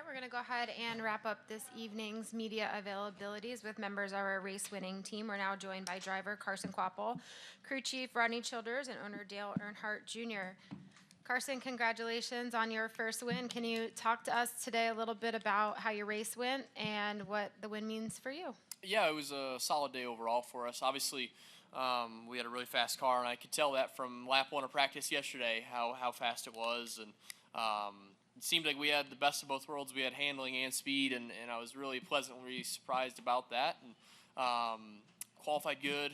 we're going to go ahead and wrap up this evening's media availabilities with members of our race-winning team. We're now joined by driver Carson Kvapil, crew chief Rodney Childers, and owner Dale Earnhardt Jr. Carson, congratulations on your first win. Can you talk to us today a little bit about how your race went and what the win means for you? Yeah, it was a solid day overall for us. Obviously, we had a really fast car, and I could tell that from lap one of practice yesterday how fast it was. And it seemed like we had the best of both worlds. We had handling and speed, and I was really pleasantly surprised about that. And qualified good.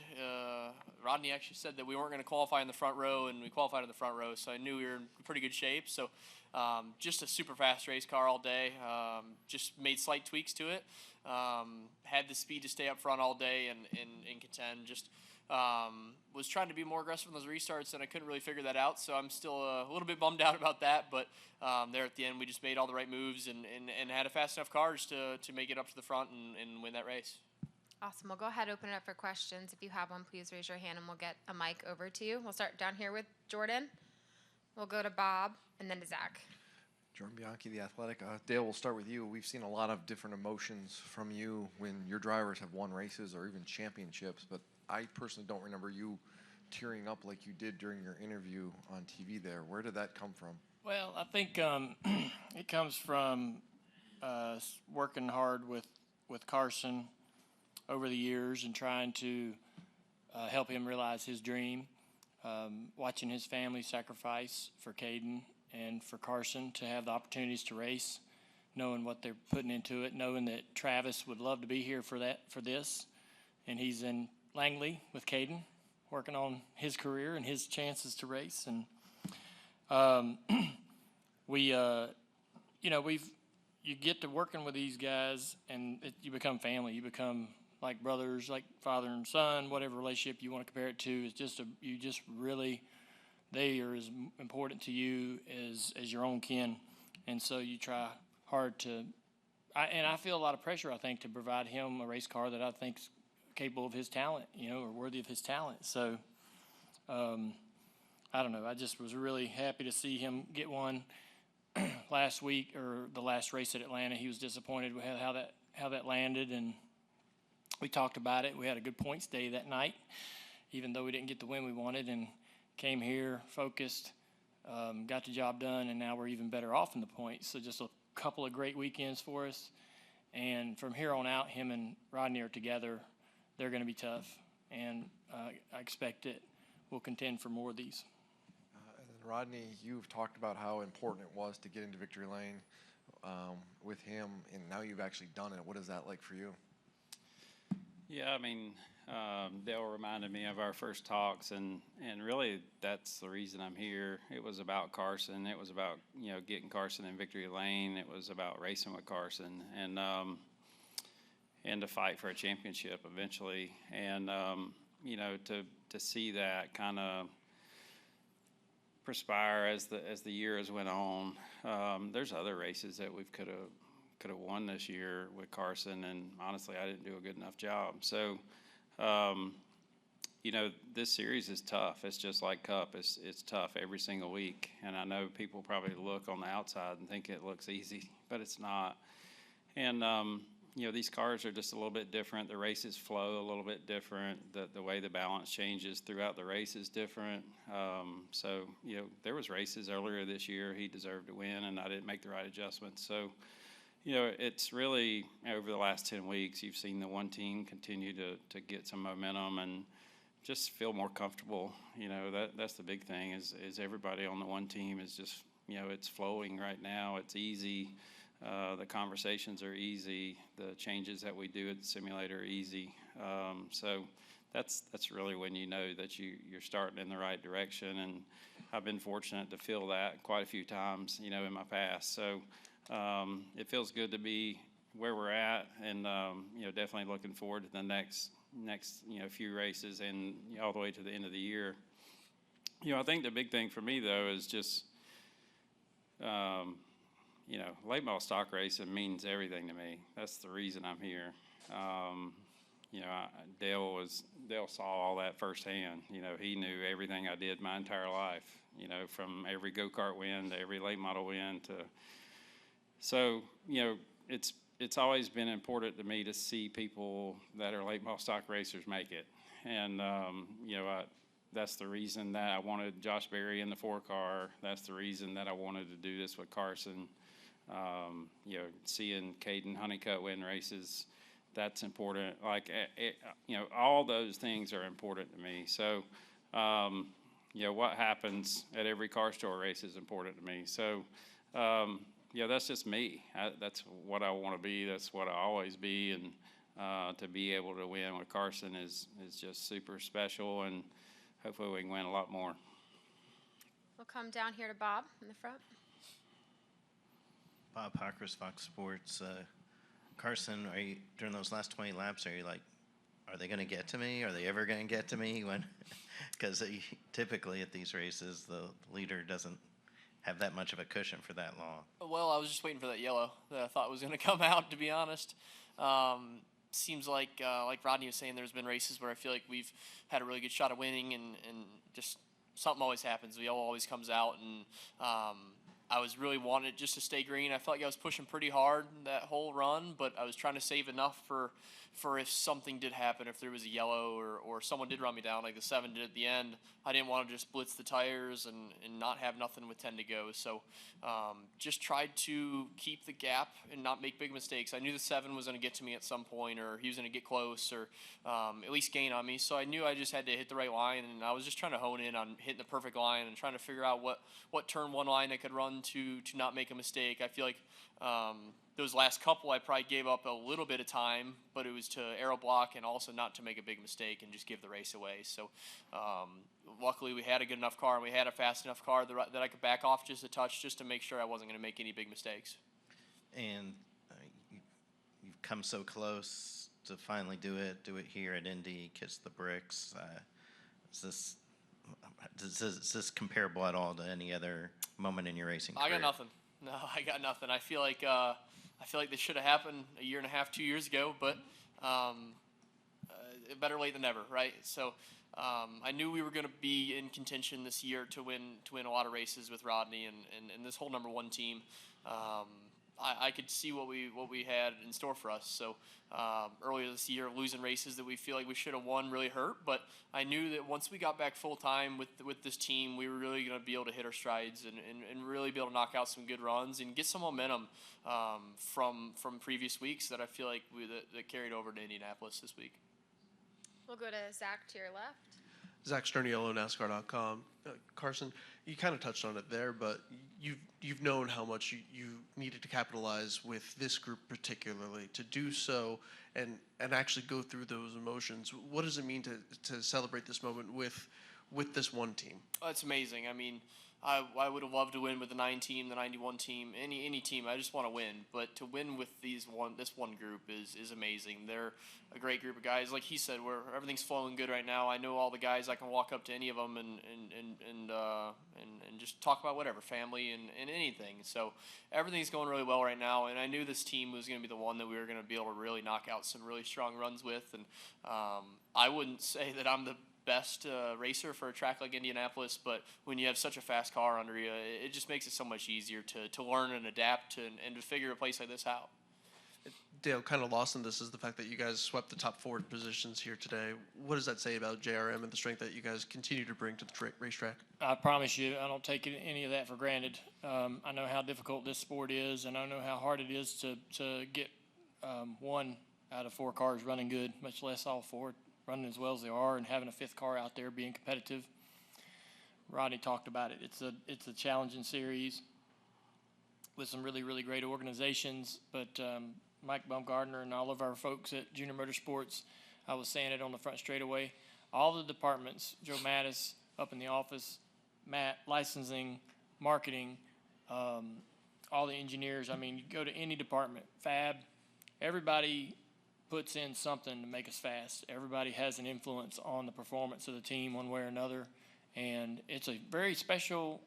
Rodney actually said that we weren't going to qualify in the front row, and we qualified in the front row, so I knew we were in pretty good shape. So just a super fast race car all day. Just made slight tweaks to it. Had the speed to stay up front all day and contend. Just was trying to be more aggressive in those restarts, and I couldn't really figure that out. So I'm still a little bit bummed out about that. But there at the end, we just made all the right moves and had a fast enough car just to make it up to the front and win that race. Awesome. We'll go ahead and open it up for questions. If you have one, please raise your hand and we'll get a mic over to you. We'll start down here with Jordan. We'll go to Bob and then to Zach. Jordan Bianchi, The Athletic. Dale, we'll start with you. We've seen a lot of different emotions from you when your drivers have won races or even championships, but I personally don't remember you tearing up like you did during your interview on TV there. Where did that come from? Well, I think it comes from working hard with Carson over the years and trying to help him realize his dream, watching his family sacrifice for Caden and for Carson to have the opportunities to race, knowing what they're putting into it, knowing that Travis would love to be here for this, and he's in Langley with Caden, working on his career and his chances to race. And you get to working with these guys, and you become family. You become like brothers, like father and son, whatever relationship you want to compare it to. It's just they are as important to you as your own kin, and so you try hard to. I feel a lot of pressure, I think, to provide him a race car that I think's capable of his talent, or worthy of his talent. So, I don't know. I just was really happy to see him get one last week, or the last race at Atlanta. He was disappointed with how that landed, and we talked about it. We had a good points day that night, even though we didn't get the win we wanted, and came here focused, got the job done, and now we're even better off in the points. So just a couple of great weekends for us. And from here on out, him and Rodney are together. They're going to be tough, and I expect that we'll contend for more of these. And then Rodney, you've talked about how important it was to get into victory lane with him, and now you've actually done it. What is that like for you? Yeah, I mean, Dale reminded me of our first talks, and really that's the reason I'm here. It was about Carson. It was about, getting Carson in victory lane. It was about racing with Carson and to fight for a championship eventually. And, to see that kind of perspire as the years went on. There's other races that we could have won this year with Carson, and honestly, I didn't do a good enough job. So, this series is tough. It's just like Cup. It's tough every single week, and I know people probably look on the outside and think it looks easy, but it's not. And these cars are just a little bit different. The races flow a little bit different. The way the balance changes throughout the race is different. So there was races earlier this year he deserved to win, and I didn't make the right adjustments. So. It's really, over the last 10 weeks, you've seen the one team continue to get some momentum and just feel more comfortable. That's the big thing is everybody on the one team is just, it's flowing right now. It's easy. The conversations are easy. The changes that we do at the simulator are easy. So that's really when you know that you're starting in the right direction. And I've been fortunate to feel that quite a few times, in my past. So. It feels good to be where we're at, and definitely looking forward to the next few races and all the way to the end of the year. I think the big thing for me though is just late model stock racing means everything to me. That's the reason I'm here. Dale saw all that firsthand. He knew everything I did my entire life. From every go-kart win to every late model win to So, it's always been important to me to see people that are late model stock racers make it. And, that's the reason that I wanted Josh Berry in the 4-car. That's the reason that I wanted to do this with Carson. Seeing Caden Honeycutt win races, that's important. Like, all those things are important to me. So, what happens at every car store race is important to me. So, that's just me. That's what I want to be. That's what I always be. And to be able to win with Carson is just super special. And hopefully we can win a lot more. We'll come down here to Bob in the front. Bob Hockers, Fox Sports. Carson, during those last 20 laps, are you like, are they going to get to me? Are they ever going to get to me? Because typically at these races, the leader doesn't have that much of a cushion for that long. Well, I was just waiting for that yellow that I thought was going to come out, to be honest. Seems like Rodney was saying, there's been races where I feel like we've had a really good shot of winning, and just something always happens. The yellow always comes out, and I was really wanted just to stay green. I felt like I was pushing pretty hard that whole run, but I was trying to save enough for if something did happen, if there was a yellow or someone did run me down like the 7 did at the end. I didn't want to just blitz the tires and not have nothing with 10 to go. So just tried to keep the gap and not make big mistakes. I knew the 7 was going to get to me at some point, or he was going to get close, or at least gain on me. So I knew I just had to hit the right line, and I was just trying to hone in on hitting the perfect line and trying to figure out what turn one line I could run to not make a mistake. I feel like those last couple, I probably gave up a little bit of time, but it was to aero block and also not to make a big mistake and just give the race away. So luckily we had a good enough car, and we had a fast enough car that I could back off just a touch just to make sure I wasn't going to make any big mistakes. And you've come so close to finally do it here at Indy, kiss the bricks. Is this comparable at all to any other moment in your racing career? I got nothing. No, I got nothing. I feel like this should have happened a year and a half, 2 years ago, but better late than never, right? So I knew we were going to be in contention this year to win a lot of races with Rodney and this whole number one team. I could see what we had in store for us. So earlier this year, losing races that we feel like we should have won really hurt. But I knew that once we got back full time with this team, we were really going to be able to hit our strides and really be able to knock out some good runs and get some momentum from previous weeks that I feel like that carried over to Indianapolis this week. We'll go to Zach to your left. Zach Sterniolo, NASCAR.com. Carson, you kind of touched on it there, but you've known how much you needed to capitalize with this group particularly. To do so and actually go through those emotions, what does it mean to celebrate this moment with this one team? Oh, it's amazing. I mean, I would have loved to win with the 9 team, the 91 team, any team. I just want to win. But to win with this one group is amazing. They're a great group of guys. Like he said, everything's flowing good right now. I know all the guys. I can walk up to any of them and just talk about whatever, family and anything. So everything's going really well right now. And I knew this team was going to be the one that we were going to be able to really knock out some really strong runs with. And I wouldn't say that I'm the best racer for a track like Indianapolis, but when you have such a fast car under you, it just makes it so much easier to learn and adapt and to figure a place like this out. Dale, kind of lost in this is the fact that you guys swept the top 4 positions here today. What does that say about JRM and the strength that you guys continue to bring to the racetrack? I promise you, I don't take any of that for granted. I know how difficult this sport is, and I know how hard it is to get 1 out of 4 cars running good, much less all 4 running as well as they are, and having a 5th car out there being competitive. Rodney talked about it. It's a challenging series with some really, really great organizations, but Mike Baumgartner and all of our folks at Junior Motorsports, I was saying it on the front straightaway, all the departments, Joe Mattis up in the office, Matt, licensing, marketing, all the engineers. I mean, you go to any department, Fab, everybody puts in something to make us fast. Everybody has an influence on the performance of the team one way or another, and it's a very special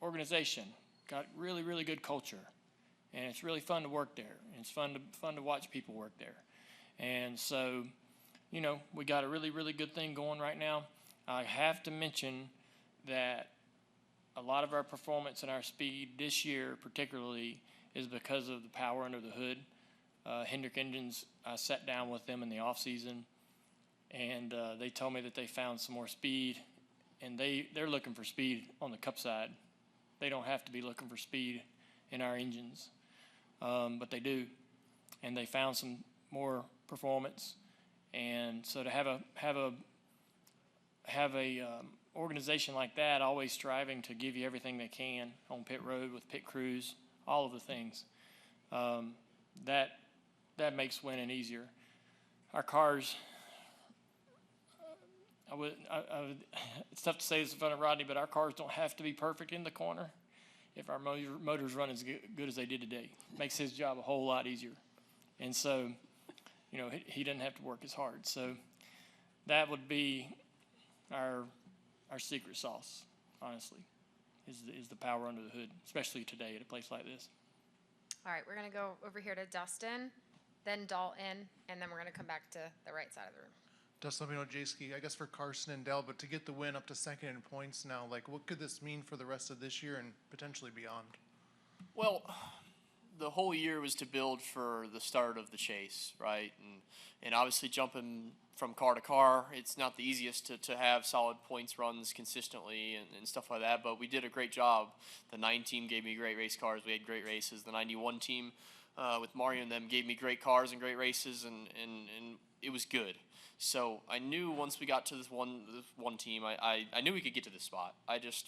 organization. Got really, really good culture, and it's really fun to work there. And it's fun to watch people work there. And so, we got a really, really good thing going right now. I have to mention that a lot of our performance and our speed this year particularly is because of the power under the hood. Hendrick Engines, I sat down with them in the off season, and they told me that they found some more speed, and they're looking for speed on the Cup side. They don't have to be looking for speed in our engines, but they do, and they found some more performance. And so to have a organization like that, always striving to give you everything they can on pit road with pit crews, all of the things, that makes winning easier. Our cars, it's tough to say this in front of Rodney, but our cars don't have to be perfect in the corner if our motors run as good as they did today. It makes his job a whole lot easier. And so, he doesn't have to work as hard. So that would be our secret sauce, honestly, is the power under the hood, especially today at a place like this. All right, we're going to go over here to Dustin, then Dalton, and then we're going to come back to the right side of the room. Dustin J-Ski, I guess for Carson and Dell, but to get the win up to second in points now, what could this mean for the rest of this year and potentially beyond? Well, the whole year was to build for the start of the chase, right? And obviously jumping from car to car, it's not the easiest to have solid points runs consistently and stuff like that, but we did a great job. The 9 team gave me great race cars. We had great races. The 91 team with Mario and them gave me great cars and great races, and it was good. So I knew once we got to this one team, I knew we could get to this spot.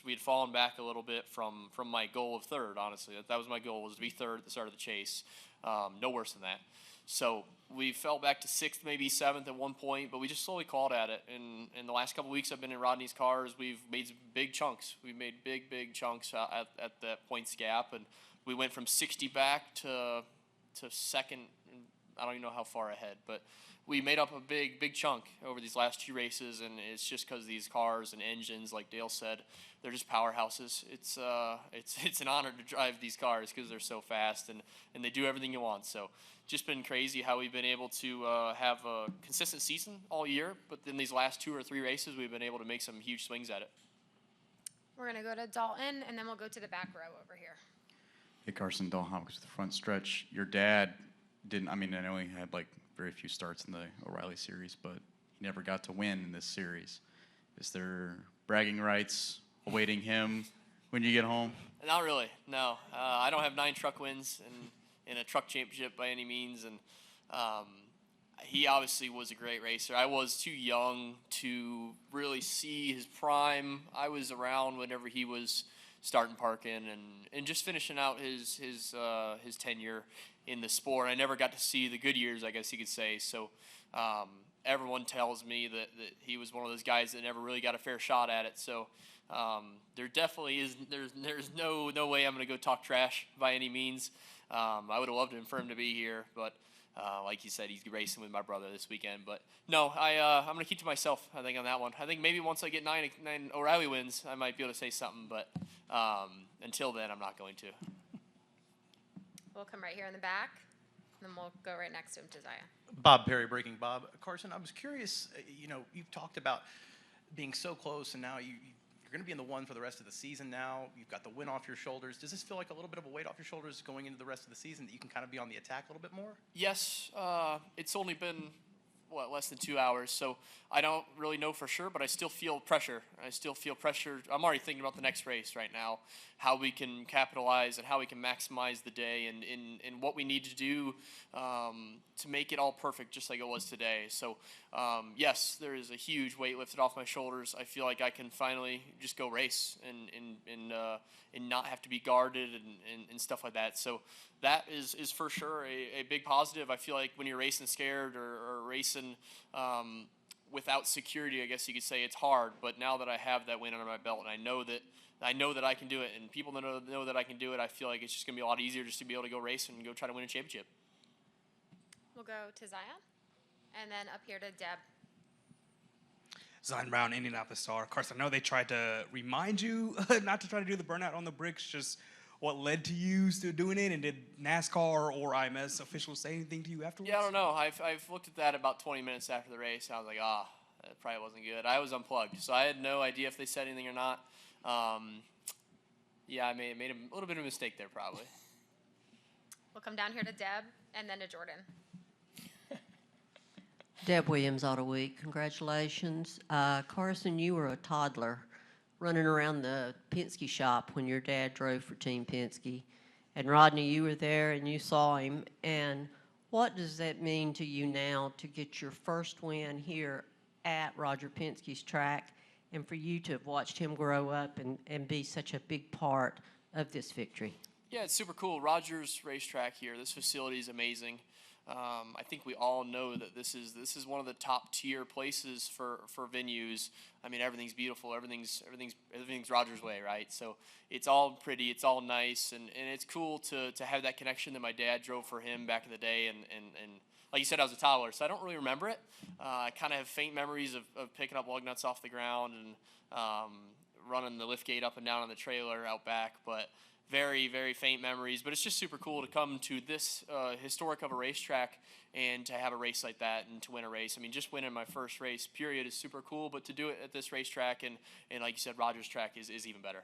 We had fallen back a little bit from my goal of third, honestly. That was my goal, was to be third at the start of the chase. No worse than that. So we fell back to 6th, maybe 7th at one point, but we just slowly clawed at it. And in the last couple of weeks I've been in Rodney's cars, we've made some big chunks. We've made big chunks at that points gap, and we went from 60 back to second. I don't even know how far ahead, but we made up a big chunk over these last 2 races, and it's just because these cars and engines, like Dale said, they're just powerhouses. It's an honor to drive these cars because they're so fast and they do everything you want. So just been crazy how we've been able to have a consistent season all year, but in these last 2 or 3 races, we've been able to make some huge swings at it. We're going to go to Dalton, and then we'll go to the back row over here. Hey, Carson, Dalton Hopkins with the front stretch. Your dad didn't, I know he had very few starts in the O'Reilly series, but he never got to win in this series. Is there bragging rights awaiting him when you get home? Not really, no. I don't have 9 truck wins in a truck championship by any means, and he obviously was a great racer. I was too young to really see his prime. I was around whenever he was starting parking and just finishing out his tenure in the sport. I never got to see the good years, I guess you could say. So everyone tells me that he was one of those guys that never really got a fair shot at it. So there definitely is there's no way I'm going to go talk trash by any means. I would have loved for him to be here, but like you said, he's racing with my brother this weekend. But no, I'm going to keep to myself, I think, on that one. I think maybe once I get 9 O'Reilly wins, I might be able to say something, but until then, I'm not going to. We'll come right here in the back, and then we'll go right next to him, Josiah. Bob Perry, Breaking Bob. Carson, I was curious, you've talked about being so close, and now you're going to be in the one for the rest of the season now. You've got the win off your shoulders. Does this feel like a little bit of a weight off your shoulders going into the rest of the season, that you can kind of be on the attack a little bit more? Yes, it's only been, less than 2 hours, so I don't really know for sure, but I still feel pressure. I'm already thinking about the next race right now, how we can capitalize and how we can maximize the day and what we need to do to make it all perfect, just like it was today. So, yes, there is a huge weight lifted off my shoulders. I feel like I can finally just go race and not have to be guarded and stuff like that. So that is for sure a big positive. I feel like when you're racing scared or racing without security, I guess you could say, it's hard. But now that I have that win under my belt, and I know that I can do it, and people that know that I can do it, I feel like it's just going to be a lot easier just to be able to go race and go try to win a championship. We'll go to Zion, and then up here to Deb. Zion Brown, Indianapolis Star. Carson, I know they tried to remind you not to try to do the burnout on the bricks. Just what led to you still doing it? And did NASCAR or IMS officials say anything to you afterwards? Yeah, I don't know. I've looked at that about 20 minutes after the race. I was like, that probably wasn't good. I was unplugged, so I had no idea if they said anything or not. Yeah, I made a little bit of a mistake there, probably. We'll come down here to Deb and then to Jordan. Deb Williams, Auto Week. Congratulations. Carson, you were a toddler running around the Penske shop when your dad drove for Team Penske. And Rodney, you were there and you saw him. And what does that mean to you now to get your first win here at Roger Penske's track and for you to have watched him grow up and be such a big part of this victory? Yeah, it's super cool. Rogers Racetrack here. This facility is amazing. I think we all know that this is one of the top tier places for venues. I mean, everything's beautiful. Everything's Rogers way, right? So it's all pretty. It's all nice, and it's cool to have that connection that my dad drove for him back in the day. And like you said, I was a toddler, so I don't really remember it. I kind of have faint memories of picking up lug nuts off the ground and running the lift gate up and down on the trailer out back, but very, very faint memories. But it's just super cool to come to this historic of a racetrack and to have a race like that and to win a race. I mean, just winning my first race, period, is super cool. But to do it at this racetrack and like you said, Rogers track is even better.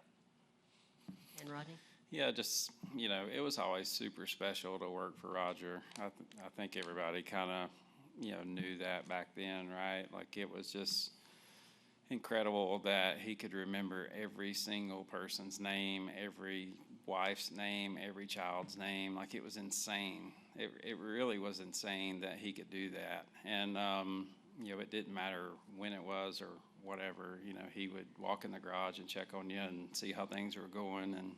And Rodney? Yeah, just, it was always super special to work for Roger. I think everybody kind of, knew that back then, right? Like, it was just incredible that he could remember every single person's name, every wife's name, every child's name. Like, it was insane. It really was insane that he could do that. And, it didn't matter when it was or whatever. He would walk in the garage and check on you and see how things were going and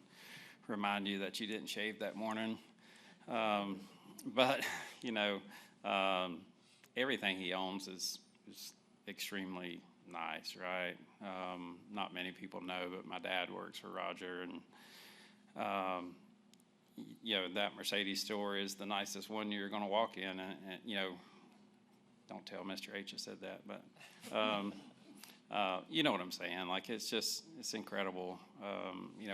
remind you that you didn't shave that morning. But, everything he owns is extremely nice, right? Not many people know, but my dad works for Roger, and that Mercedes store is the nicest one you're going to walk in, and don't tell Mr. H I said that, but you know what I'm saying. Like, it's incredible.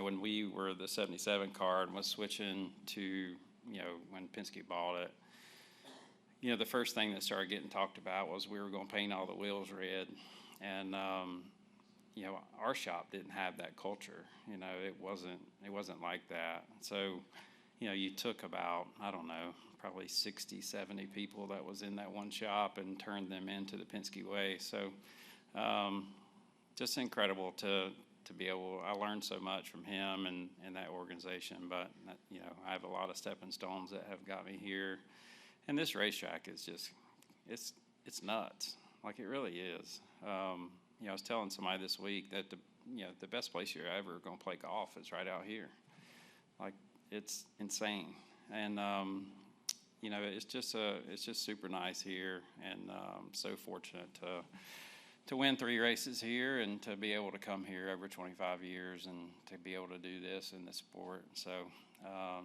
When we were the 77 car and was switching to, when Penske bought it, the first thing that started getting talked about was we were going to paint all the wheels red. And, our shop didn't have that culture. It wasn't like that. So, you took about, I don't know, probably 60, 70 people that was in that one shop and turned them into the Penske way. So, just incredible to be able, I learned so much from him and that organization, but, I have a lot of stepping stones that have got me here. And this racetrack is just, it's nuts. Like, it really is. I was telling somebody this week that the best place you're ever going to play golf is right out here. Like, it's insane. And, it's just super nice here, and so fortunate to win 3 races here and to be able to come here over 25 years and to be able to do this in the sport. So,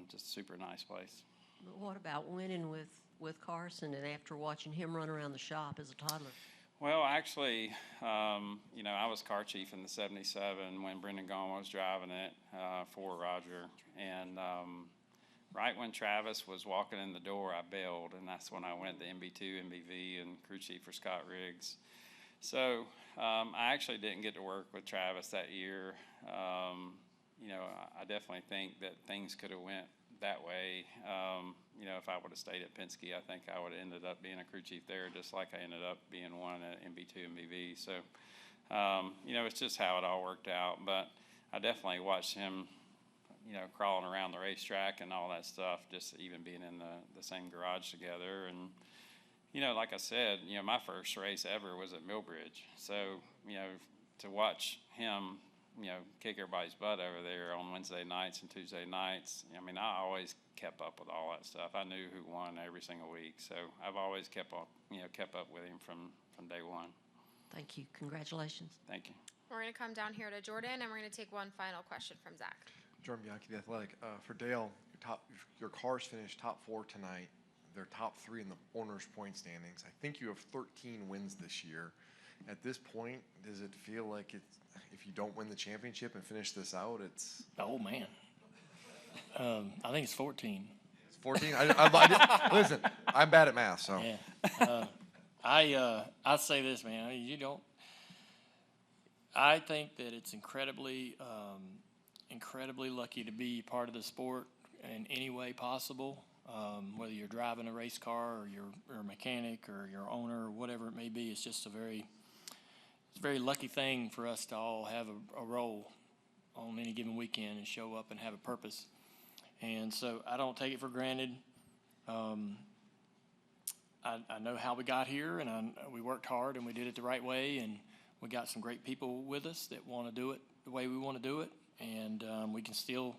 just a super nice place. But what about winning with Carson and after watching him run around the shop as a toddler? Well, actually, I was car chief in the 77 when Brendan Gaughan was driving it for Roger. And right when Travis was walking in the door, I bailed, and that's when I went to MB2, MBV, and crew chief for Scott Riggs. So I actually didn't get to work with Travis that year. I definitely think that things could have went that way. If I would have stayed at Penske, I think I would have ended up being a crew chief there, just like I ended up being one at MB2 and MBV. So, it's just how it all worked out. But I definitely watched him, crawling around the racetrack and all that stuff, just even being in the same garage together. And, like I said, my first race ever was at Millbridge. So, to watch him, kick everybody's butt over there on Wednesday nights and Tuesday nights. I always kept up with all that stuff. I knew who won every single week, so I've always kept up with him from day one. Thank you. Congratulations. Thank you. We're going to come down here to Jordan, and we're going to take one final question from Zach. Jordan Bianchi, The Athletic. For Dale, your cars finished top 4 tonight. They're top 3 in the owners' point standings. I think you have 13 wins this year. At this point, does it feel like if you don't win the championship and finish this out, it's... Oh, man. I think it's 14. It's 14? Listen, I'm bad at math, so... Yeah. I say this, man. I think that it's incredibly lucky to be part of the sport in any way possible. Whether you're driving a race car or you're a mechanic or your owner or whatever it may be, it's just it's a very lucky thing for us to all have a role on any given weekend and show up and have a purpose. And so I don't take it for granted. I know how we got here, and we worked hard, and we did it the right way, and we got some great people with us that want to do it the way we want to do it, and we can still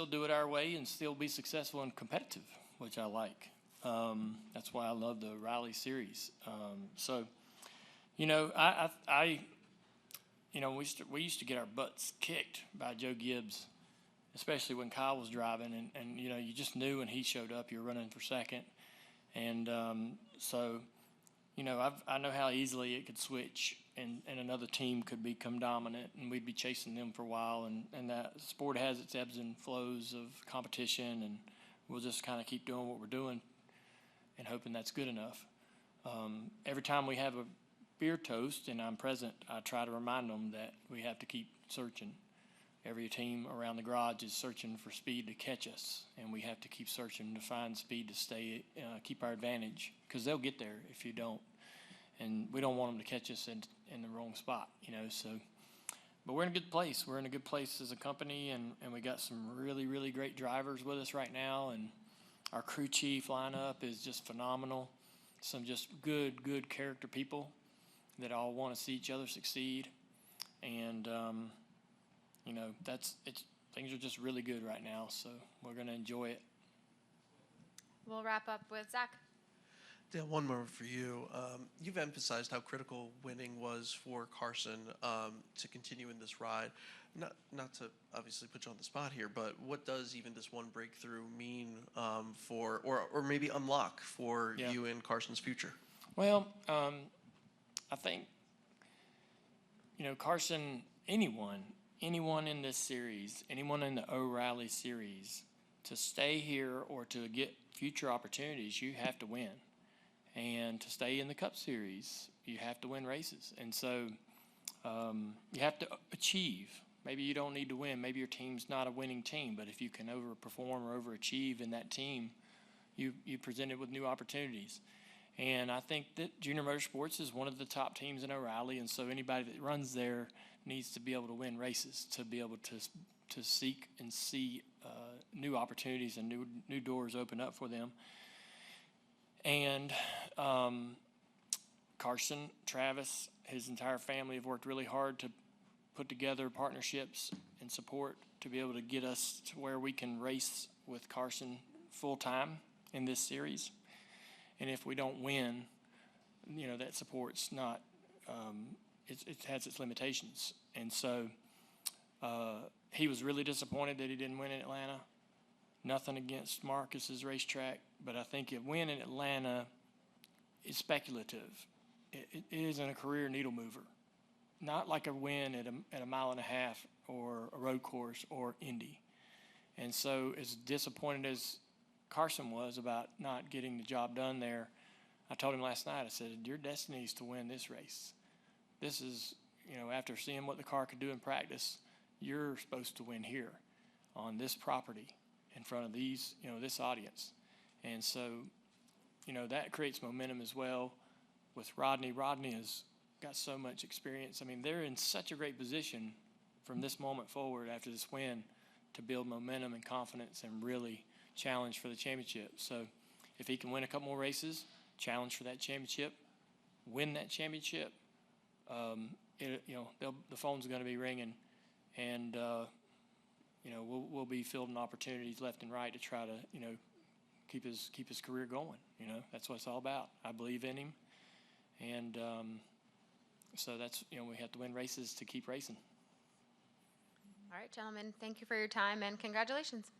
do it our way and still be successful and competitive, which I like. That's why I love the Raleigh Series. So, you know, we used to get our butts kicked by Joe Gibbs, especially when Kyle was driving, and you know, you just knew when he showed up, you were running for second. And so, you know, I know how easily it could switch, and another team could become dominant, and we'd be chasing them for a while. And that sport has its ebbs and flows of competition, and we'll just kind of keep doing what we're doing and hoping that's good enough. Every time we have a beer toast and I'm present, I try to remind them that we have to keep searching. Every team around the garage is searching for speed to catch us, and we have to keep searching to find speed to stay, keep our advantage, because they'll get there if you don't. And we don't want them to catch us in the wrong spot, you know. So, but we're in a good place. We're in a good place as a company, and we got some really, really great drivers with us right now, and our crew chief lineup is just phenomenal. Some just good character people that all want to see each other succeed, and you know, things are just really good right now, so we're going to enjoy it. We'll wrap up with Zach. Dale, one more for you. You've emphasized how critical winning was for Carson to continue in this ride. Not to obviously put you on the spot here, but what does even this one breakthrough mean for, or maybe unlock for you and Carson's future? Well, I think, you know, Carson, anyone in this series, anyone in the O'Reilly series, to stay here or to get future opportunities, you have to win. And to stay in the Cup Series, you have to win races. And so you have to achieve. Maybe you don't need to win. Maybe your team's not a winning team, but if you can overperform or overachieve in that team, you presented with new opportunities. And I think that Junior Motorsports is one of the top teams in O'Reilly, and so anybody that runs there needs to be able to win races, to be able to seek and see new opportunities and new doors open up for them. And Carson, Travis, his entire family have worked really hard to put together partnerships and support to be able to get us to where we can race with Carson full time in this series. And if we don't win, you know, that support's not, it has its limitations. And so he was really disappointed that he didn't win in Atlanta. Nothing against Marcus's racetrack, but I think a win in Atlanta is speculative. It isn't a career needle mover. Not like a win at a mile and a half or a road course or Indy. And so as disappointed as Carson was about not getting the job done there, I told him last night, I said, your destiny is to win this race. This is, you know, after seeing what the car could do in practice, you're supposed to win here on this property in front of these, you know, this audience. And so, you know, that creates momentum as well with Rodney. Rodney has got so much experience. I mean, they're in such a great position from this moment forward after this win to build momentum and confidence and really challenge for the championship. So if he can win a couple more races, challenge for that championship, win that championship, you know, the phone's going to be ringing, and you know, we'll be fielding opportunities left and right to try to, you know, keep his career going. You know, that's what it's all about. I believe in him, and so that's, you know, we have to win races to keep racing. All right, gentlemen, thank you for your time and congratulations.